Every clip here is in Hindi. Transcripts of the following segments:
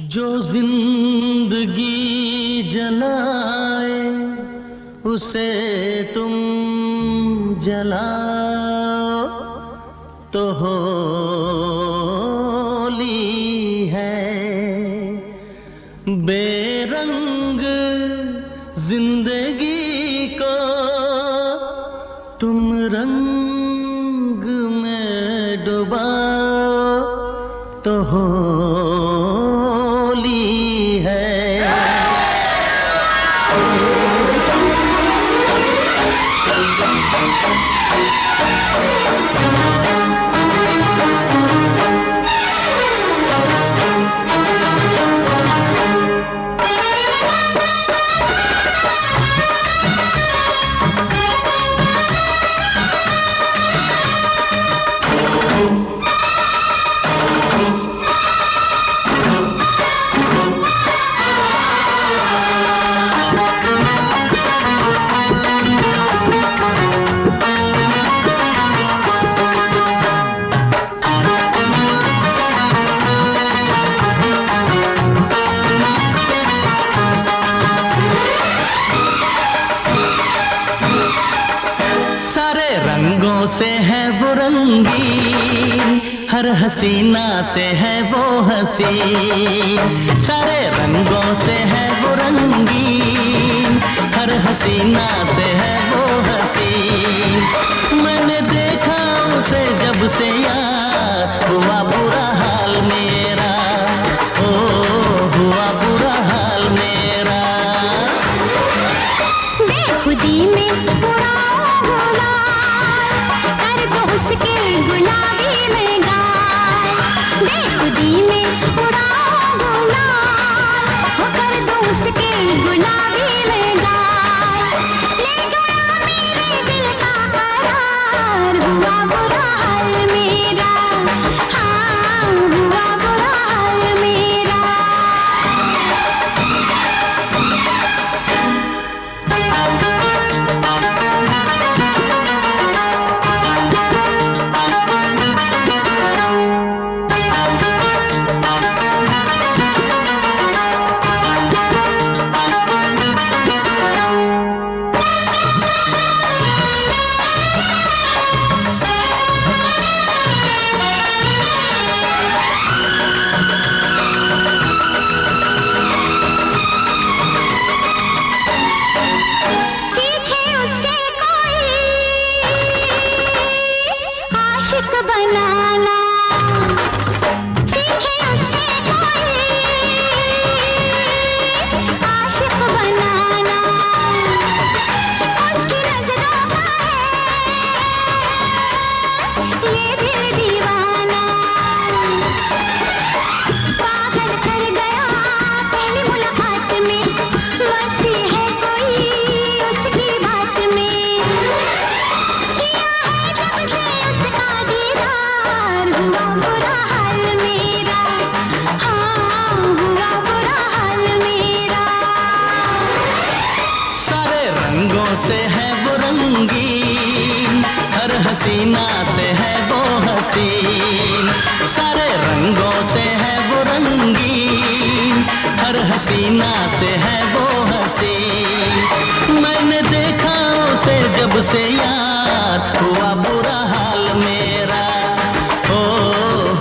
जो जिंदगी जलाए उसे तुम जलाओ तो होली है। बेरंग जिंदगी को तुम रंग में डुबाओ तो होली है। से है वो रंगीन, हर हसीना से है वो हसीन। सारे रंगों से है वो रंगीन, हर हसीना से है वो हसीन। मैंने देखा उसे जब से यार, हुआ बुरा हाल मेरा, ओ हुआ बुरा हाल मेरा। बेखुदी में उसके गुलाबी में गाय, बेखुदी में उड़ाओ गुलाल, कर दो उसके गुलाबी में गाय। ले गया मेरे दिल का करार, हुआ बुरा हाल मेरा, हाँ हुआ बुरा हाल मेरा। से है वो रंगीन, हर हसीना से है वो हसीन। सारे रंगों से है वो रंगीन, हर हसीना से है वो हसीन। मैंने देखा उसे जब से यार, हुआ बुरा हाल मेरा, ओ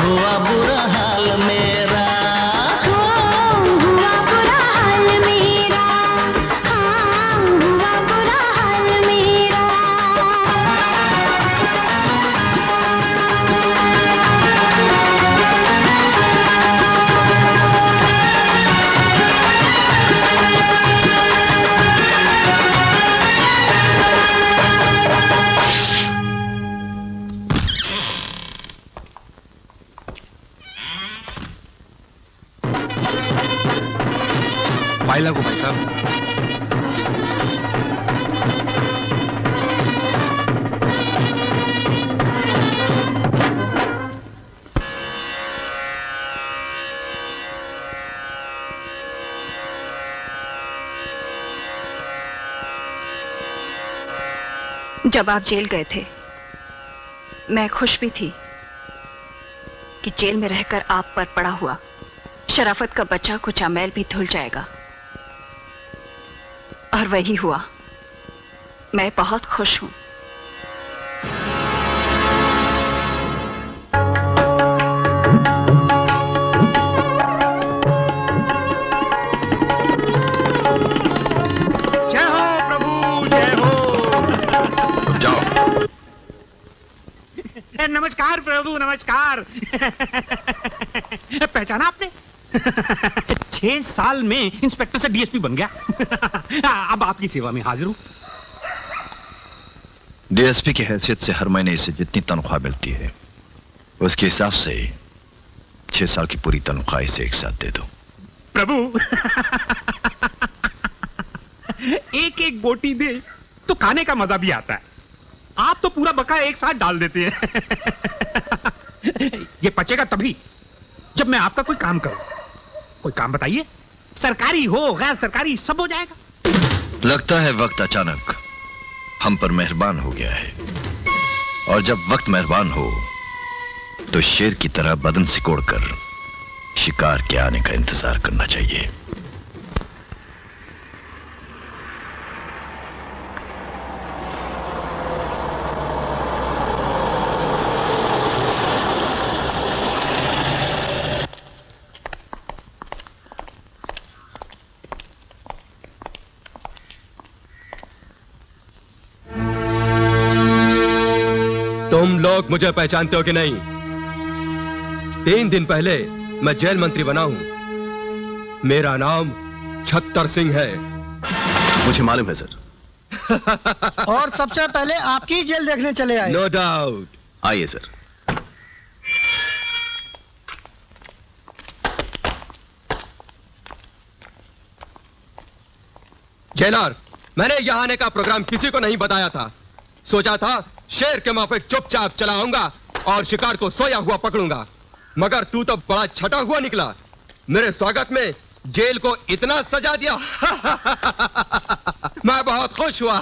हुआ बुरा हाल मेरा। फाइल को भाई साहब। जब आप जेल गए थे, मैं खुश भी थी कि जेल में रहकर आप पर पड़ा हुआ शराफत का बच्चा कुचा मैल भी धुल जाएगा। और वही हुआ। मैं बहुत खुश हूं। जय हो प्रभु, जय हो। जाओ। नमस्कार प्रभु, नमस्कार। पहचाना आपने? 6 साल में इंस्पेक्टर से डीएसपी बन गया। अब आपकी सेवा में हाजिर हूं। डीएसपी की हैसियत से हर महीने इसे जितनी तनख्वाह मिलती है उसके हिसाब से 6 साल की पूरी तनख्वाह इसे एक साथ दे दो। प्रभु, एक एक बोटी दे तो खाने का मजा भी आता है। आप तो पूरा बका एक साथ डाल देते हैं। ये पचेगा तभी जब मैं आपका कोई काम करूं। कोई काम बताइए, सरकारी हो गैर सरकारी सब हो जाएगा। लगता है वक्त अचानक हम पर मेहरबान हो गया है, और जब वक्त मेहरबान हो तो शेर की तरह बदन सिकोड़कर शिकार के आने का इंतजार करना चाहिए। तुम लोग मुझे पहचानते हो कि नहीं? 3 दिन पहले मैं जेल मंत्री बना हूं। मेरा नाम छत्तर सिंह है। मुझे मालूम है सर। और सबसे पहले आपकी जेल देखने चले आए। No doubt. आइए सर। जेलर, मैंने यहाँ आने का प्रोग्राम किसी को नहीं बताया था। सोचा था शेर के माफिक चुपचाप चला आऊंगा और शिकार को सोया हुआ पकड़ूंगा, मगर तू तो बड़ा छटा हुआ निकला। मेरे स्वागत में जेल को इतना सजा दिया। मैं बहुत खुश हुआ।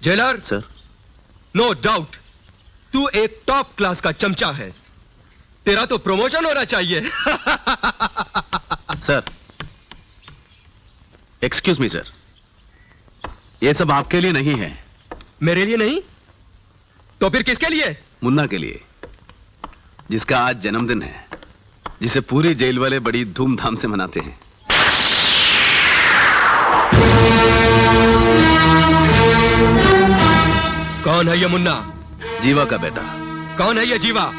Jailer sir. नो डाउट तू एक टॉप क्लास का चमचा है। तेरा तो प्रमोशन होना चाहिए। सर, एक्सक्यूज मी सर, ये सब आपके लिए नहीं है। मेरे लिए नहीं तो फिर किसके लिए? मुन्ना के लिए, जिसका आज जन्मदिन है, जिसे पूरी जेल वाले बड़ी धूमधाम से मनाते हैं। कौन है ये मुन्ना? जीवा का बेटा। कौन है ये जीवा?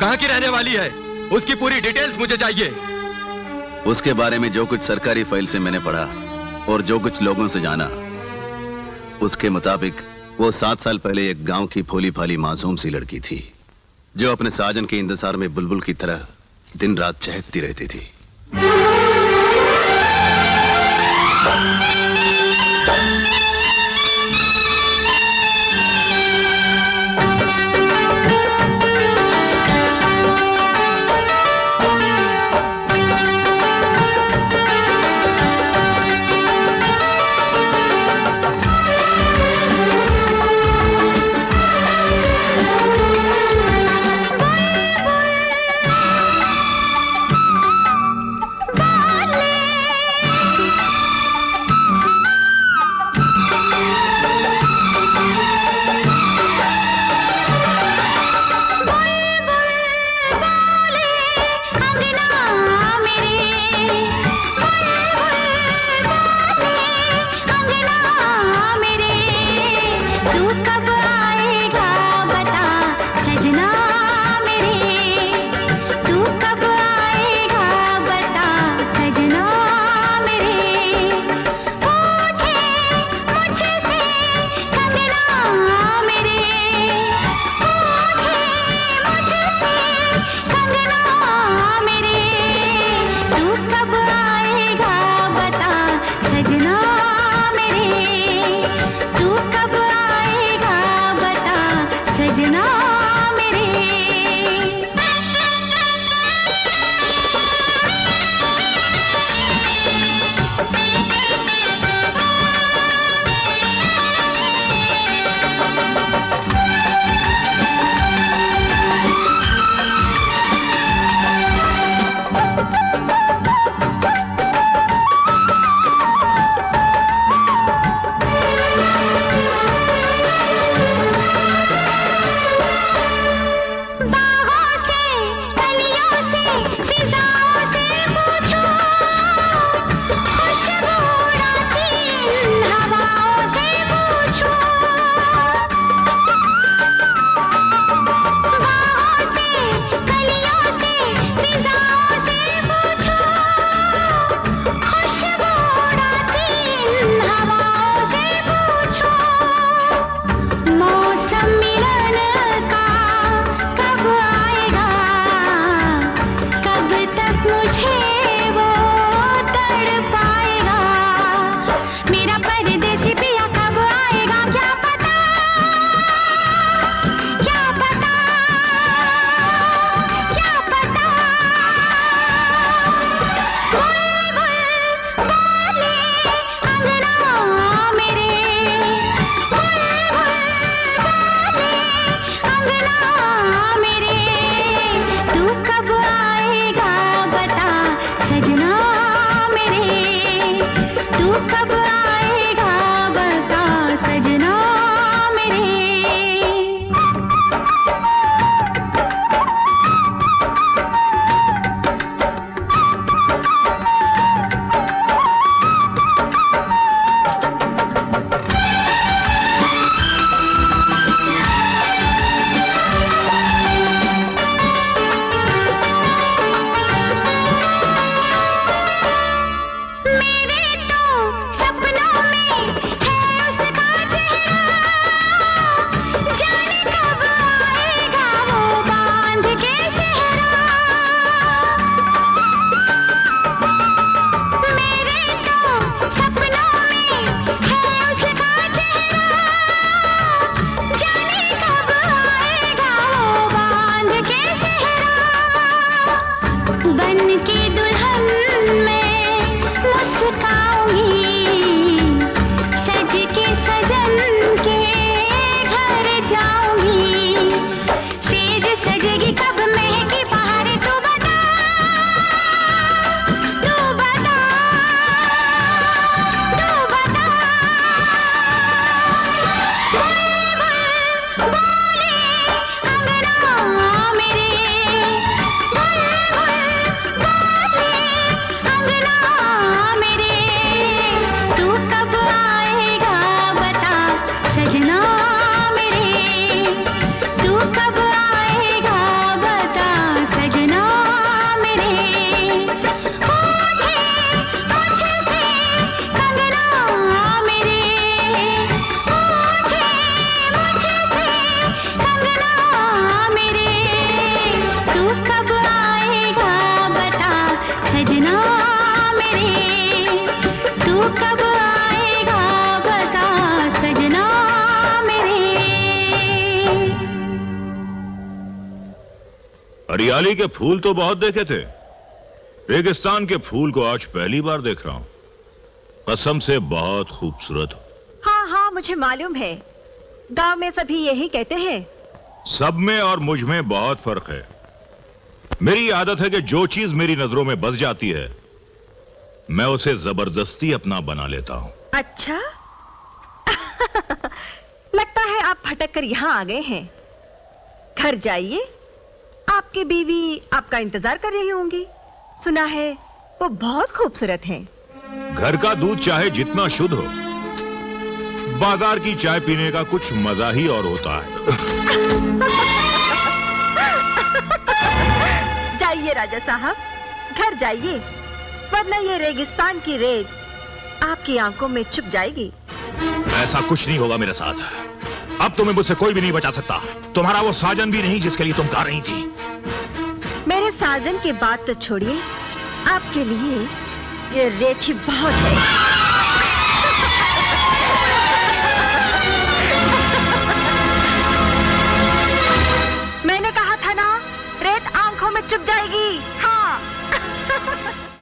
कहां की रहने वाली है? उसकी पूरी डिटेल्स मुझे चाहिए। उसके बारे में जो कुछ सरकारी फाइल से मैंने पढ़ा और जो कुछ लोगों से जाना, उसके मुताबिक वो 7 साल पहले एक गांव की भोली भाली मासूम सी लड़की थी जो अपने साजन के इंतजार में बुलबुल की तरह दिन रात चहकती रहती थी। हरियाली के फूल तो बहुत देखे थे, रेगिस्तान के फूल को आज पहली बार देख रहा हूं। कसम से बहुत खूबसूरत हो। हाँ हाँ, मुझे मालूम है, गांव में सभी यही कहते हैं। सब में और मुझ में बहुत फर्क है। मेरी आदत है कि जो चीज मेरी नजरों में बस जाती है मैं उसे जबरदस्ती अपना बना लेता हूं। अच्छा लगता है आप फटक कर यहाँ आ गए हैं। घर जाइए, आपकी बीवी आपका इंतजार कर रही होंगी। सुना है वो बहुत खूबसूरत हैं। घर का दूध चाहे जितना शुद्ध हो, बाजार की चाय पीने का कुछ मजा ही और होता है। जाइए राजा साहब, घर जाइए, वरना ये रेगिस्तान की रेत आपकी आंखों में चुभ जाएगी। ऐसा कुछ नहीं होगा मेरे साथ। अब तुम्हें मुझसे कोई भी नहीं बचा सकता। तुम्हारा वो साजन भी नहीं जिसके लिए तुम गा रही थी। मेरे साजन की बात तो छोड़िए, आपके लिए ये रेत ही बहुत है।